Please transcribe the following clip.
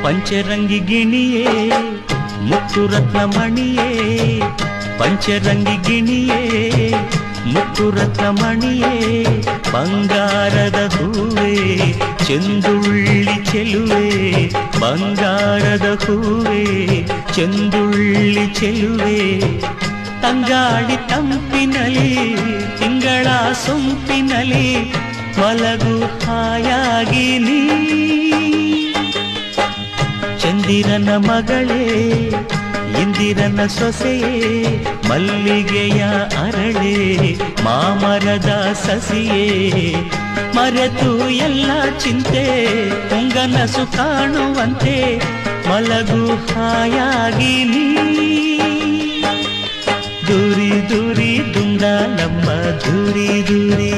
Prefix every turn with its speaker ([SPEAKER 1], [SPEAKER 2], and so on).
[SPEAKER 1] ಪಂಚರಂಗಿ ಗಿಣಿಯೇ ಮುತ್ತು ರತ್ನಮಣಿಯೇ ಪಂಚರಂಗಿ ಗಿಣಿಯೇ ಮುತ್ತು ರತ್ನಮಣಿಯೇ ಬಂಗಾರದ ಹೂವೇ ಚೆಂದುಳ್ಳಿ ಚೆಲುವೆ ಬಂಗಾರದ ಹೂವೇ ಚೆಂದುಳ್ಳಿ ಚೆಲುವೆ ತಂಗಾಳಿ ತಂಪಿನಲಿ ತಿಂಗಳ ಸೊಂಪಿನಲಿ ಮಲಗು ಹಾಯಾಗಿ ನೀ ಚಂದಿರನ ಮಗಳೇ ಇಂದಿರನ ಸೊಸೆಯೇ ಮಲ್ಲಿಗೆಯ ಅರಳೆ ಮಾಮರದ ಸಸಿಯೇ ಮರೆತು ಎಲ್ಲ ಚಿಂತೆ ಹೊಂಗನಸು ಕಾಣುವಂತೆ ಮಲಗು ಹಾಯಾಗಿ ನೀ ದೂರಿ ದೂರಿ ದುಂಡಾಲಮ್ಮ ದೂರಿ ದೂರಿ